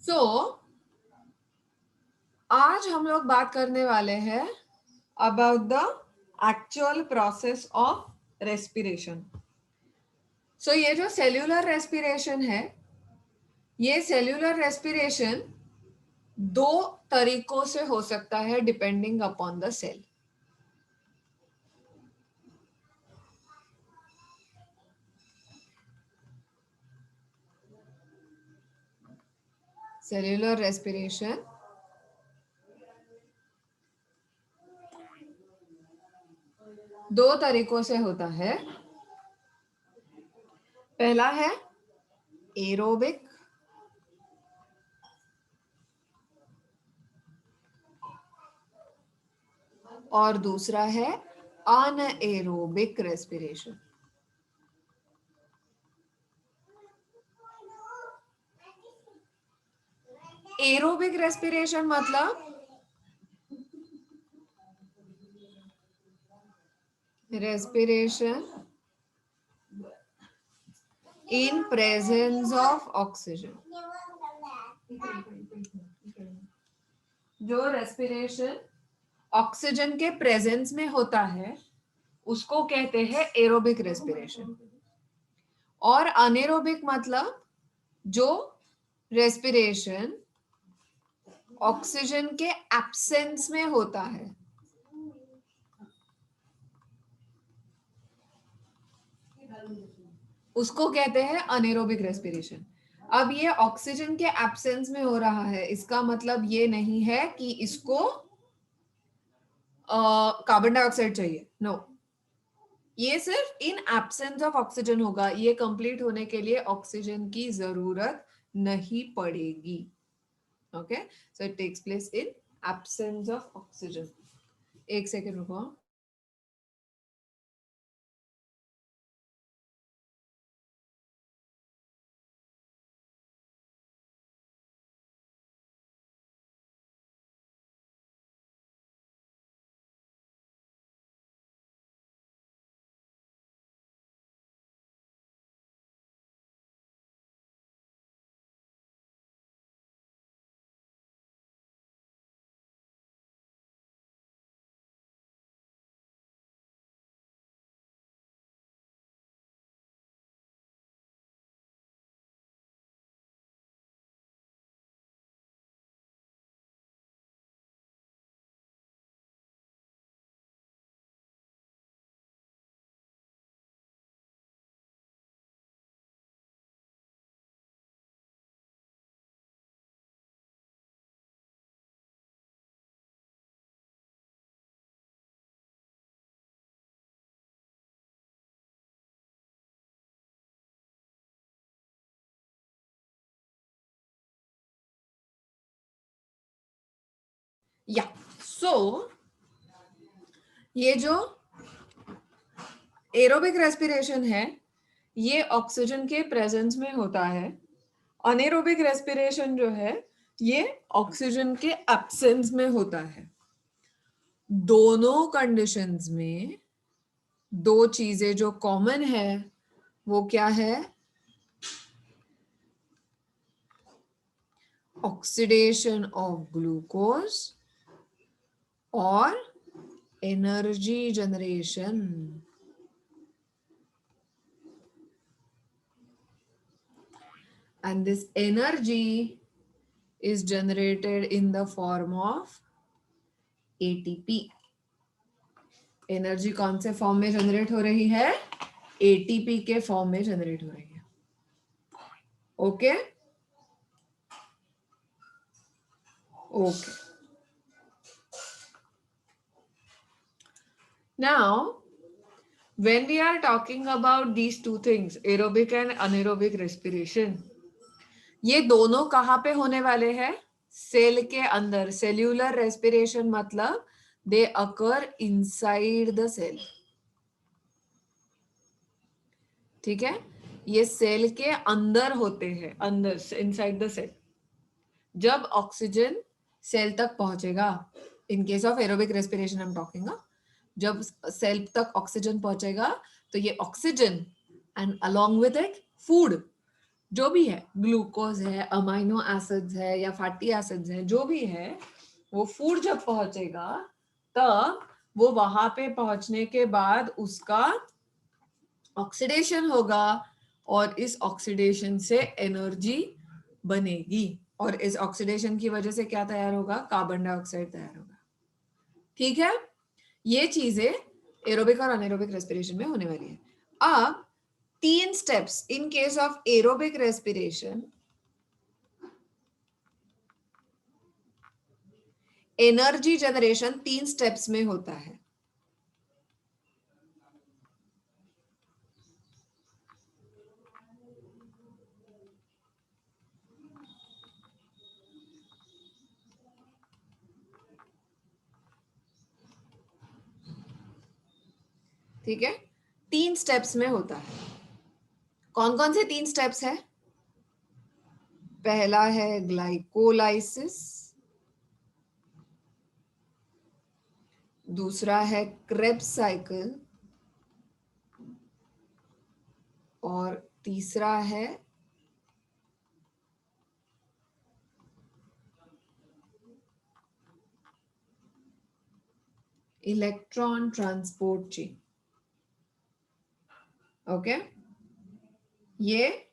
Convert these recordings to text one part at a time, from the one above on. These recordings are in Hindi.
सो आज हम लोग बात करने वाले हैं about the actual process of respiration. So ये जो सेल्यूलर रेस्पिरेशन है, ये सेल्यूलर रेस्पिरेशन दो तरीकों से हो सकता है depending upon the cell. Cellular respiration दो तरीकों से होता है। पहला है एरोबिक और दूसरा है अनएरोबिक रेस्पिरेशन। एरोबिक रेस्पिरेशन मतलब respiration in presence of oxygen। जो रेस्पिरेशन ऑक्सीजन के प्रेजेंस में होता है उसको कहते हैं एरोबिक रेस्पिरेशन। और अनेरोबिक मतलब जो रेस्पिरेशन ऑक्सीजन के एब्सेंस में होता है, उसको कहते हैं अनेरोबिक रेस्पिरेशन। अब ये ऑक्सीजन के एब्सेंस में हो रहा है, इसका मतलब ये नहीं है कि इसको कार्बन डाइऑक्साइड चाहिए, नो। ये सिर्फ इन एब्सेंस ऑफ ऑक्सीजन होगा, ये कंप्लीट होने के लिए ऑक्सीजन की जरूरत नहीं पड़ेगी। Okay, so it takes place in absence of oxygen. एक सेकेंड रुको। या सो ये जो एरोबिक रेस्पिरेशन है ये ऑक्सीजन के प्रेजेंस में होता है। अनेरोबिक रेस्पिरेशन जो है ये ऑक्सीजन के एब्सेंस में होता है। दोनों कंडीशंस में दो चीजें जो कॉमन है वो क्या है? ऑक्सीडेशन ऑफ ग्लूकोज और energy generation. And this energy is generated in the form of ATP। Energy कौन से फॉर्म में जनरेट हो रही है? एटीपी के फॉर्म में जनरेट हो रही है। Okay okay, now when we are talking about these two things, aerobic and anaerobic respiration, ये दोनों कहाँ पे होने वाले हैं? सेल के अंदर। सेल्यूलर रेस्पिरेशन मतलब दे अकर इनसाइड द सेल। ठीक है, ये सेल के अंदर होते हैं, अंदर, इनसाइड द सेल। जब ऑक्सीजन सेल तक पहुंचेगा, in case of aerobic respiration I am talking, जब सेल तक ऑक्सीजन पहुंचेगा तो ये oxygen and along with it food जो भी है, ग्लूकोज है, अमाइनो एसिड्स है या फैटी एसिड्स है, जो भी है, वो फूड जब पहुंचेगा तब वो वहां पे पहुंचने के बाद उसका ऑक्सीडेशन होगा और इस ऑक्सीडेशन से एनर्जी बनेगी और इस ऑक्सीडेशन की वजह से क्या तैयार होगा? कार्बन डाइऑक्साइड तैयार होगा। ठीक है, ये चीजें एरोबिक और अनएरोबिक रेस्पिरेशन में होने वाली है। अब 3 steps in case of aerobic respiration, energy generation 3 steps में होता है। ठीक है, 3 स्टेप्स में होता है। कौन कौन से 3 स्टेप्स है? पहला है ग्लाइकोलाइसिस, दूसरा है क्रेब्स साइकिल और तीसरा है इलेक्ट्रॉन ट्रांसपोर्ट चेन। ओके, ये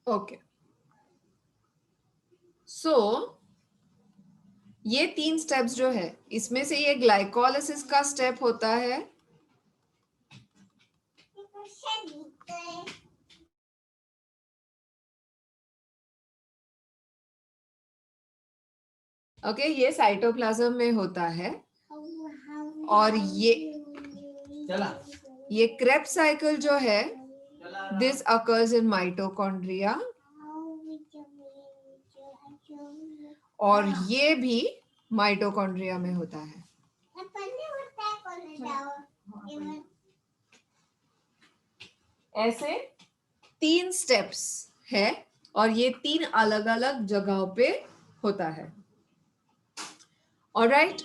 ओके, सो ये 3 स्टेप्स जो है, इसमें से ये ग्लाइकोलाइसिस का स्टेप होता है। ओके, ये साइटोप्लाज्म में होता है और ये क्रेब्स साइकिल जो है, दिस अकर्स इन माइटोकॉन्ड्रिया और ये भी माइटोकॉन्ड्रिया में होता है। ऐसे 3 स्टेप्स है और ये 3 अलग अलग जगहों पे होता है। ऑलराइट,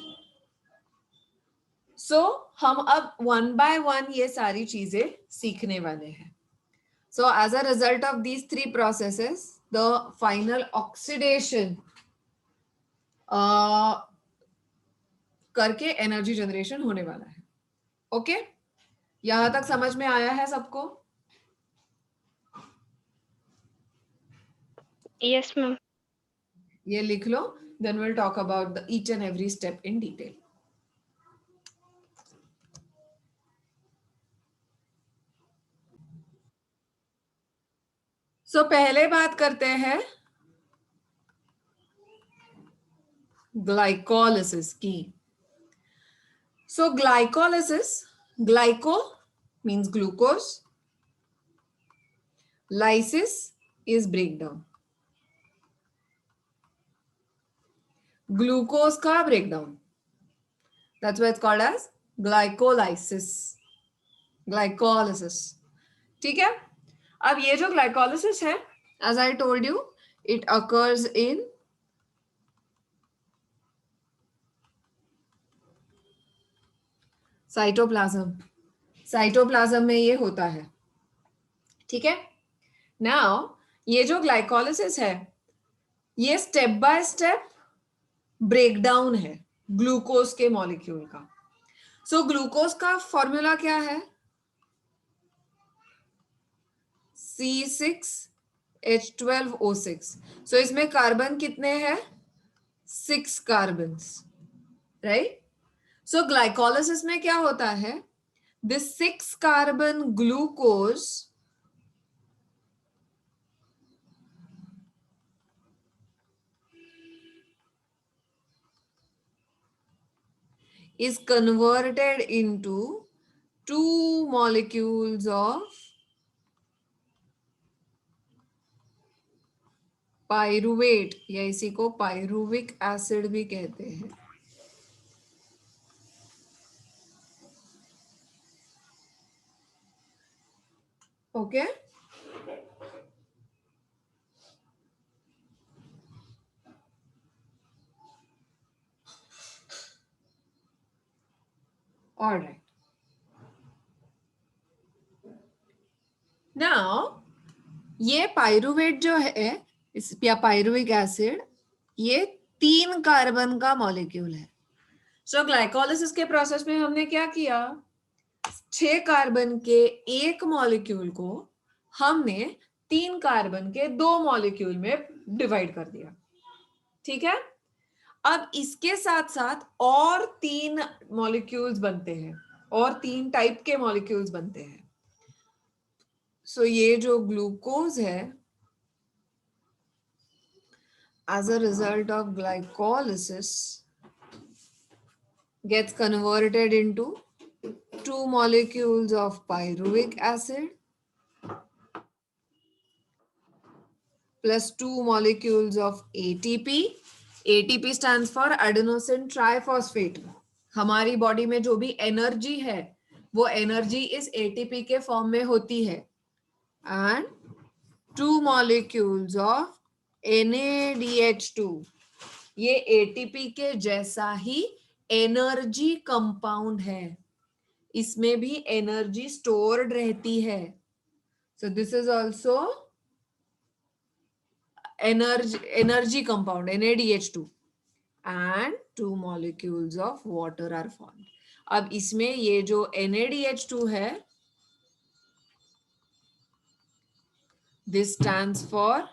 सो हम अब 1 बाय 1 ये सारी चीजें सीखने वाले हैं। So as a result of these 3 processes, the final oxidation करके एनर्जी जनरेशन होने वाला है। ओके, यहां तक समझ में आया है सबको? Yes ma'am. ये लिख लो, then will talk about the each and every step in detail. So पहले बात करते हैं ग्लाइकोलिसिस की। So glycolysis, glyco means glucose, lysis is breakdown, glucose का breakdown, that's why it's called as glycolysis, glycolysis। ठीक है, अब ये जो ग्लाइकोलिसिस है, as I told you, it occurs in cytoplasm, cytoplasm में ये होता है। ठीक है, नाउ ये जो ग्लाइकोलिसिस है, ये स्टेप बाय स्टेप ब्रेकडाउन है ग्लूकोज के मॉलिक्यूल का। सो ग्लूकोज का फॉर्मूला क्या है? C6H12O6। सो इसमें कार्बन कितने हैं? 6 कार्बन, राइट? सो ग्लाइकोलिसिस में क्या होता है? This 6 carbon glucose is converted into 2 molecules of pyruvate, या इसी को पायरुविक एसिड भी कहते हैं। ओके, ऑलराइट, नाउ ये पायरुवेट जो है इस या पायरुविक एसिड, ये 3 कार्बन का मॉलिक्यूल है. सो ग्लाइकोलिसिस के प्रोसेस में हमने क्या किया, 6 कार्बन के एक मॉलिक्यूल को हमने 3 कार्बन के 2 मॉलिक्यूल में डिवाइड कर दिया. ठीक है, अब इसके साथ साथ और 3 मॉलिक्यूल्स बनते हैं, और 3 टाइप के मॉलिक्यूल्स बनते हैं. सो ये जो ग्लूकोज है, as a result of glycolysis gets converted into 2 molecules of pyruvic acid plus 2 molecules of ATP. ATP stands for adenosine triphosphate. हमारी बॉडी में जो भी एनर्जी है वो एनर्जी इस ATP के फॉर्म में होती है. And 2 molecules of NADH2. ये ATP के जैसा ही एनर्जी कंपाउंड है, इसमें भी एनर्जी स्टोर्ड रहती है. So this is also energy compound NADH2 and 2 molecules of water are formed. अब इसमें ये जो NADH2 है, this stands for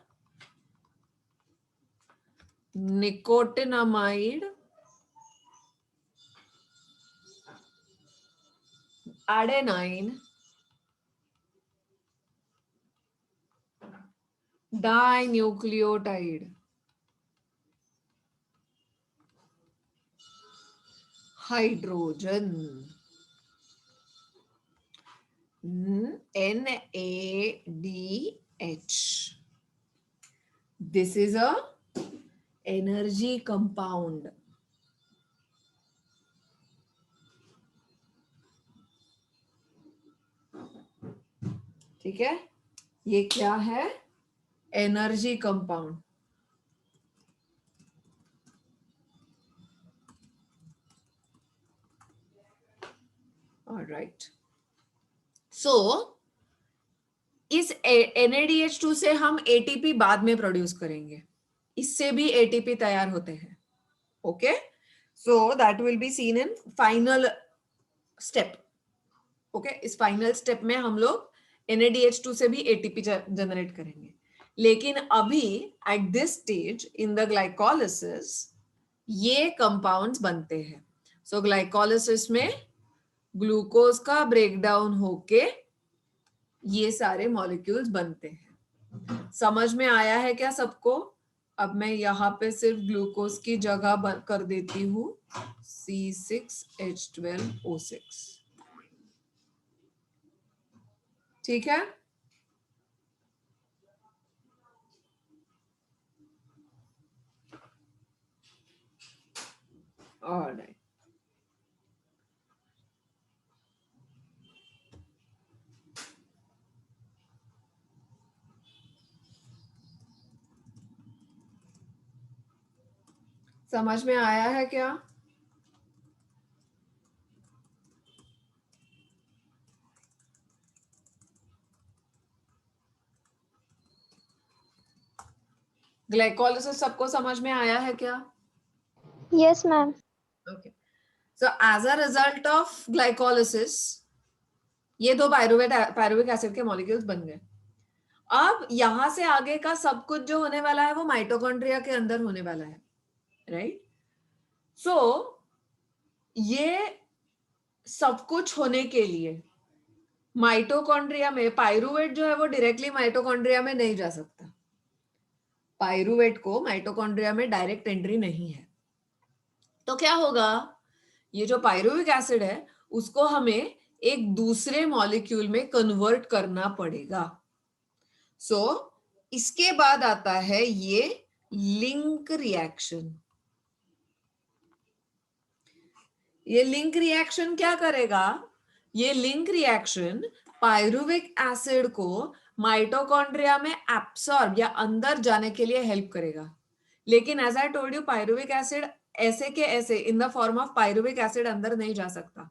nicotinamide adenine dinucleotide hydrogen NADH. This is a energy compound. ठीक है, ये क्या है, एनर्जी कंपाउंड. ऑलराइट, सो इस NADH2 से हम ATP बाद में प्रोड्यूस करेंगे, इससे भी ATP तैयार होते हैं. Okay, so that will be seen in final step. Okay, इस फाइनल स्टेप में हम लोग NADH2 से भी ATP जनरेट करेंगे. लेकिन अभी at this stage in the glycolysis ये कंपाउंड्स बनते हैं. सो ग्लाइकोलिसिस में ग्लूकोज का ब्रेकडाउन होके ये सारे मॉलिक्यूल्स बनते हैं. समझ में आया है क्या सबको? अब मैं यहाँ पे सिर्फ ग्लूकोज की जगह कर देती हूँ C6H12O6. ठीक है, ऑलराइट. समझ में आया है क्या? ग्लाइकोलिसिस सबको समझ में आया है क्या? Yes ma'am. Okay, so as a result of glycolysis ये 2 पायरुविक एसिड के मॉलिक्यूल्स बन गए. अब यहां से आगे का सब कुछ जो होने वाला है वो माइटोकॉन्ड्रिया के अंदर होने वाला है, राइट? सो ये सब कुछ होने के लिए माइटोकॉन्ड्रिया में पायरुवेट जो है वो डायरेक्टली माइटोकॉन्ड्रिया में नहीं जा सकता. पायरुवेट को माइटोकॉन्ड्रिया में डायरेक्ट एंट्री नहीं है. तो क्या होगा, ये जो पायरुविक एसिड है उसको हमें एक दूसरे मॉलिक्यूल में कन्वर्ट करना पड़ेगा. सो इसके बाद आता है ये लिंक रिएक्शन. ये लिंक रिएक्शन क्या करेगा, ये लिंक रिएक्शन पायरुविक एसिड को माइटोकॉन्ड्रिया में एब्सॉर्ब या अंदर जाने के लिए हेल्प करेगा. लेकिन as I told you, pyruvic acid ऐसे के ऐसे in the form of pyruvic acid अंदर नहीं जा सकता.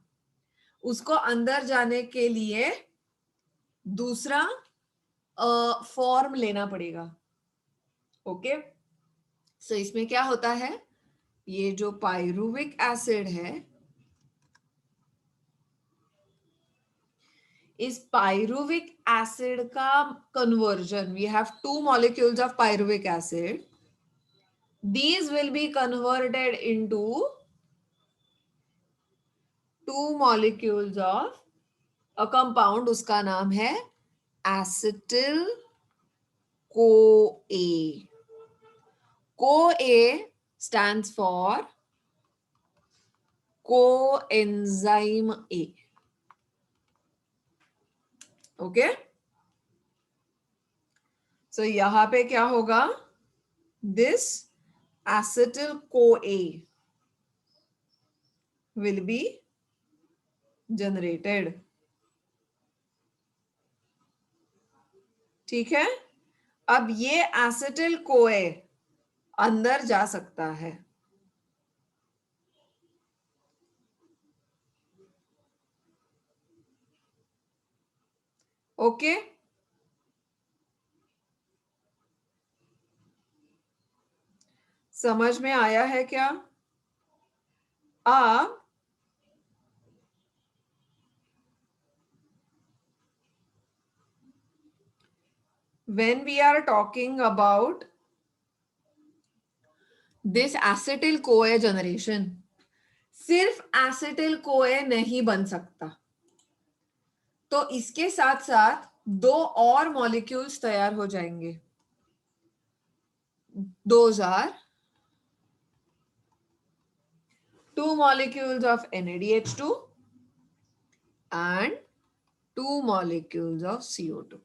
उसको अंदर जाने के लिए दूसरा फॉर्म लेना पड़ेगा। ओके, सो इसमें क्या होता है, ये जो पायरुविक एसिड है, इस पायरुविक एसिड का conversion, we have 2 molecules of pyruvic acid. These will be converted into 2 molecules of a compound, उसका नाम है acetyl CoA. CoA stands for coenzyme A. Okay, so यहां पे क्या होगा, this acetyl CoA will be generated. ठीक है, अब ये acetyl CoA अंदर जा सकता है। ओके, समझ में आया है क्या? अब when we are talking about this acetyl CoA generation, सिर्फ acetyl CoA नहीं बन सकता, तो इसके साथ साथ 2 और मॉलिक्यूल्स तैयार हो जाएंगे। Those are 2 molecules of NADH2 and 2 molecules of CO2.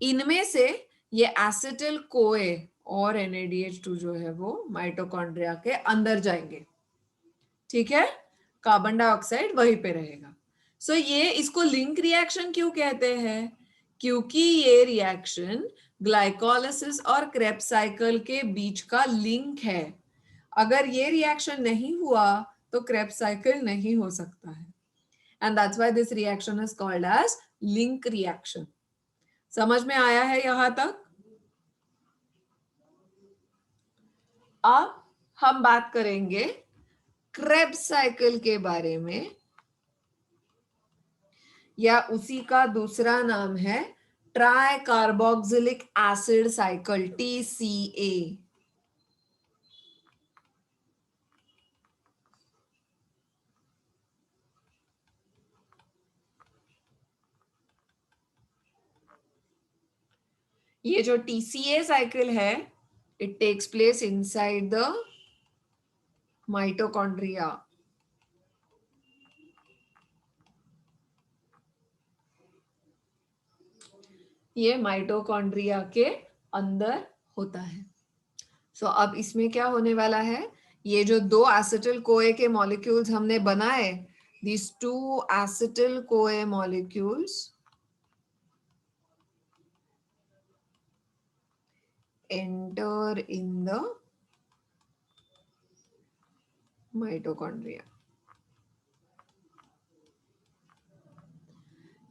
इनमें से ये एसिटिल कोए और NADH2 जो है वो माइटोकॉन्ड्रिया के अंदर जाएंगे। ठीक है, कार्बन डाइऑक्साइड वहीं पे रहेगा। सो ये इसको लिंक रिएक्शन क्यों कहते हैं? क्योंकि ये रिएक्शन ग्लाइकोलाइसिस और क्रेब्स साइकिल के बीच का लिंक है। अगर ये रिएक्शन नहीं हुआ तो क्रेब्स साइकिल नहीं हो सकता है, and that's why this reaction is called as link reaction. समझ में आया है यहां तक? अब हम बात करेंगे क्रेब्स साइकिल के बारे में, या उसी का दूसरा नाम है tricarboxylic acid cycle, TCA। ये जो TCA साइकिल है, it takes place inside the mitochondria. ये माइटोकॉन्ड्रिया के अंदर होता है। सो अब इसमें क्या होने वाला है, ये जो 2 एसिटिल कोए के मॉलिक्यूल्स हमने बनाए, these 2 acetyl CoA molecules enter in the mitochondria.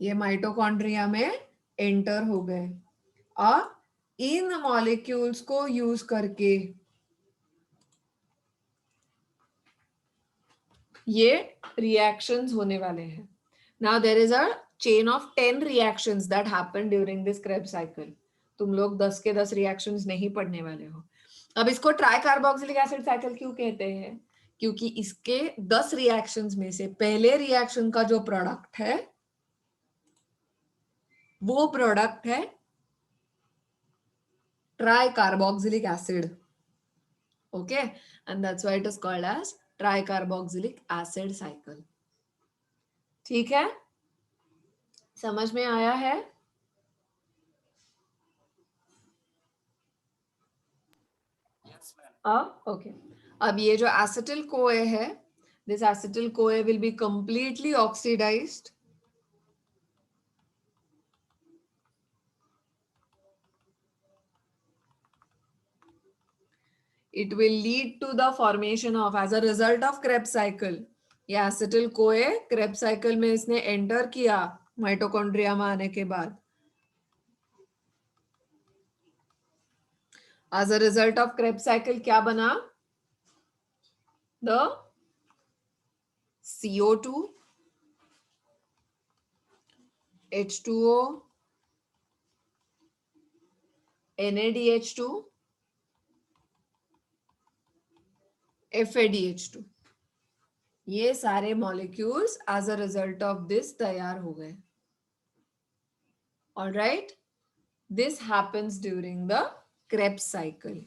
ये माइटोकॉन्ड्रिया में एंटर हो गए। अब इन मॉलिक्यूल्स को यूज करके ये रिएक्शंस होने वाले हैं। Now there is a chain of 10 reactions that happen during this Krebs cycle. तुम लोग 10 के 10 रिएक्शंस नहीं पढ़ने वाले हो। अब इसको ट्राई कार्बोक्सिलिक एसिड साइकिल क्यों कहते हैं? क्योंकि इसके 10 रिएक्शंस में से पहले रिएक्शन का जो प्रोडक्ट है वो प्रोडक्ट है tricarboxylic acid. Okay, and that's why it is called as tricarboxylic acid cycle. ठीक है, समझ में आया है? अब ओके, अब ये जो एसिटिल कोए है, this acetyl CoA will be completely oxidised. It will lead to the formation of, as a result of Krebs cycle, ये एसिटिल कोए क्रेब्स साइकिल में इसने एंटर किया माइटोकॉन्ड्रिया में आने के बाद. As a result of Krebs cycle क्या बना? The CO2, H2O, NADH2, FADH2. ये सारे molecules as a result of this तैयार हो गए. Alright, this happens during the Krebs cycle.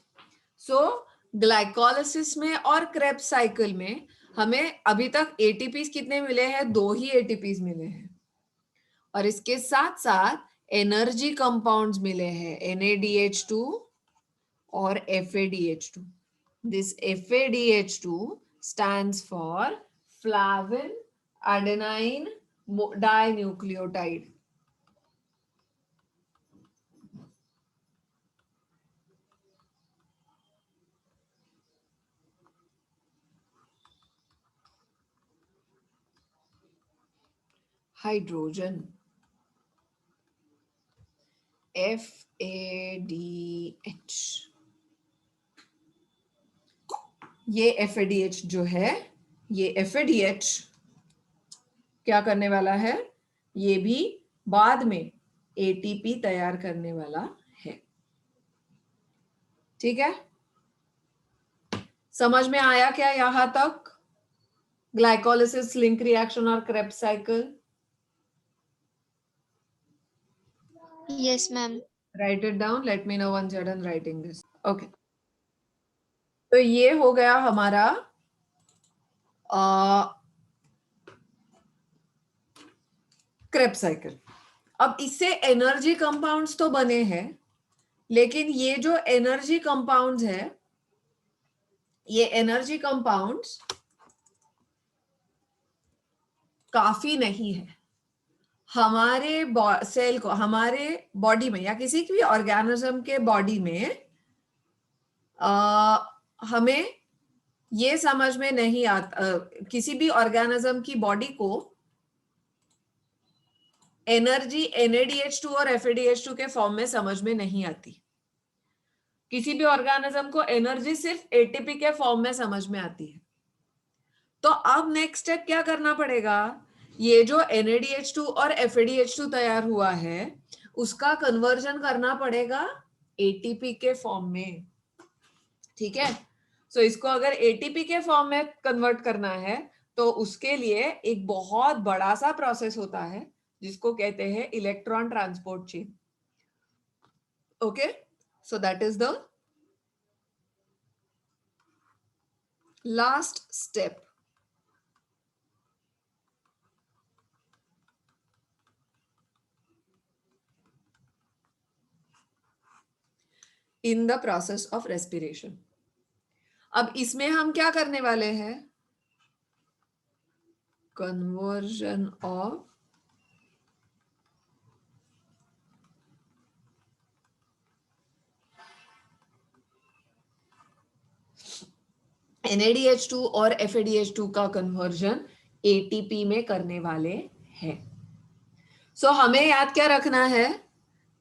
So glycolysis में और क्रेब्स साइकिल में हमें अभी तक एटीपीज कितने मिले हैं? 2 ही एटीपीज मिले हैं. और इसके साथ साथ एनर्जी कंपाउंड्स मिले हैं, NADH2 और FADH2. This FADH2 stands for flavin adenine dinucleotide. Hydrogen, FADH. ये FADH जो है, ये FADH क्या करने वाला है? ये भी बाद में ATP तैयार करने वाला है. ठीक है, समझ में आया क्या यहां तक? ग्लाइकोलिसिस, लिंक रिएक्शन और Krebs cycle. Yes, ma'am. Write it down. Let me know once you're done writing this. Okay. तो ये हो गया हमारा क्रेब्स साइकिल. अब इससे एनर्जी कंपाउंड्स तो बने हैं, लेकिन ये जो एनर्जी कंपाउंड्स है, ये एनर्जी कंपाउंड्स काफी नहीं है. हमारे सेल को, हमारे बॉडी में या किसी भी ऑर्गेनिज्म के बॉडी में हमें ये समझ में नहीं आता, किसी भी ऑर्गेनिज्म की बॉडी को एनर्जी NADH2 और FADH2 के फॉर्म में समझ में नहीं आती. किसी भी ऑर्गेनिज्म को एनर्जी सिर्फ ATP के फॉर्म में समझ में आती है. तो अब नेक्स्ट स्टेप क्या करना पड़ेगा? ये जो NADH2 और FADH2 तैयार हुआ है, उसका कन्वर्जन करना पड़ेगा ATP के फॉर्म में. ठीक है, सो इसको अगर ATP के फॉर्म में कन्वर्ट करना है तो उसके लिए एक बहुत बड़ा सा प्रोसेस होता है जिसको कहते हैं electron transport chain. Okay, so that is the last step. In the process of respiration. अब इसमें हम क्या करने वाले हैं? कन्वर्जन ऑफ NADH2 और FADH2 का कन्वर्जन ATP में करने वाले हैं. सो हमें याद क्या रखना है?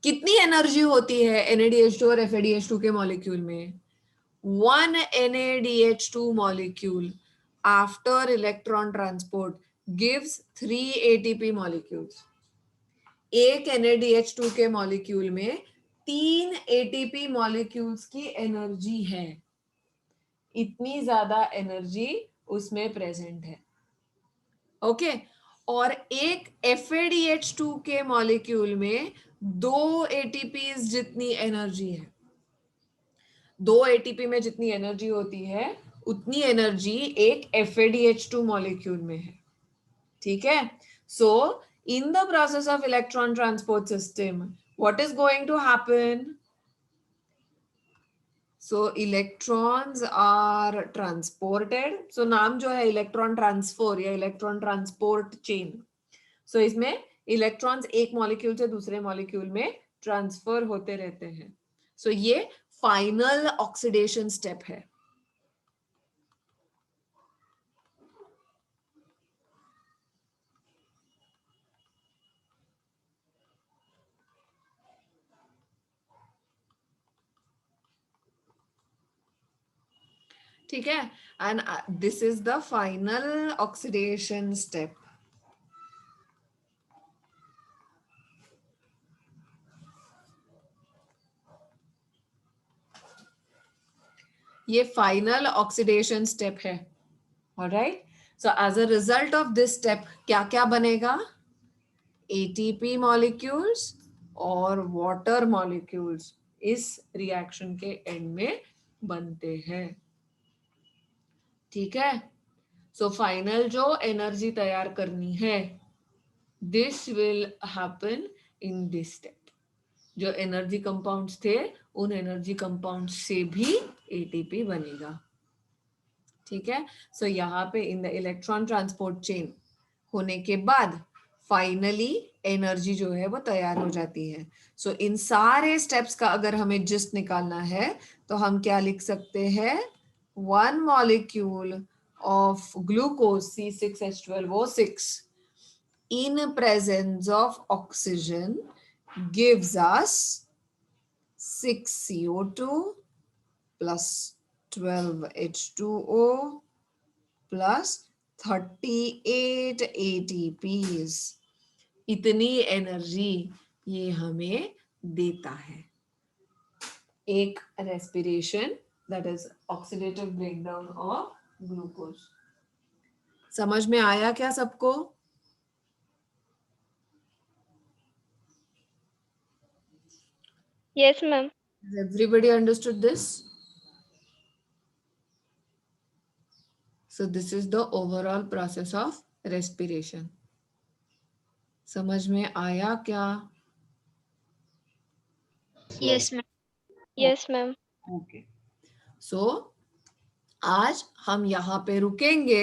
कितनी एनर्जी होती है NADH2 और FADH2 के मॉलिक्यूल में? 1 NADH2 molecule after electron transport gives 3 ATP molecules. एक NADH2 के मॉलिक्यूल में 3 ATP मॉलिक्यूल्स की एनर्जी है. इतनी ज्यादा एनर्जी उसमें प्रेजेंट है. ओके, और एक FADH2 के मॉलिक्यूल में 2 ATPs जितनी एनर्जी है. 2 ATP में जितनी एनर्जी होती है उतनी एनर्जी एक FADH2 मॉलिक्यूल में है. ठीक है, so in the process of electron transport system what is going to happen? So electrons are transported. So नाम जो है इलेक्ट्रॉन ट्रांसफर या इलेक्ट्रॉन ट्रांसपोर्ट चेन. सो इसमें इलेक्ट्रॉन्स एक मॉलिक्यूल से दूसरे मॉलिक्यूल में ट्रांसफर होते रहते हैं. सो ये फाइनल ऑक्सीडेशन स्टेप है. ठीक है, and this is the final oxidation step. ये फाइनल ऑक्सीडेशन स्टेप है. Alright, so as a result of this step क्या क्या बनेगा? एटीपी मॉलिक्यूल्स और वाटर मॉलिक्यूल्स इस रिएक्शन के एंड में बनते हैं. ठीक है, सो फाइनल जो एनर्जी तैयार करनी है, this will happen in this step. जो एनर्जी कंपाउंड्स थे, उन एनर्जी कंपाउंड से भी एटीपी बनेगा. ठीक है, सो यहाँ पे in the electron transport chain होने के बाद फाइनली एनर्जी जो है वो तैयार हो जाती है. सो इन सारे स्टेप्स का अगर हमें जिस्ट निकालना है तो हम क्या लिख सकते हैं? 1 molecule of glucose C6H12O6 in presence of oxygen gives us 6CO2 plus 12H2O plus 38 ATPs. इतनी एनर्जी ये हमें देता है. एक respiration, that is oxidative breakdown of glucose. समझ में आया क्या सबको? Yes, ma'am. Has everybody understood this? So this is the overall process of respiration. समझ में आया क्या? Yes, ma'am. Yes, ma'am. Okay, सो आज हम यहाँ पे रुकेंगे.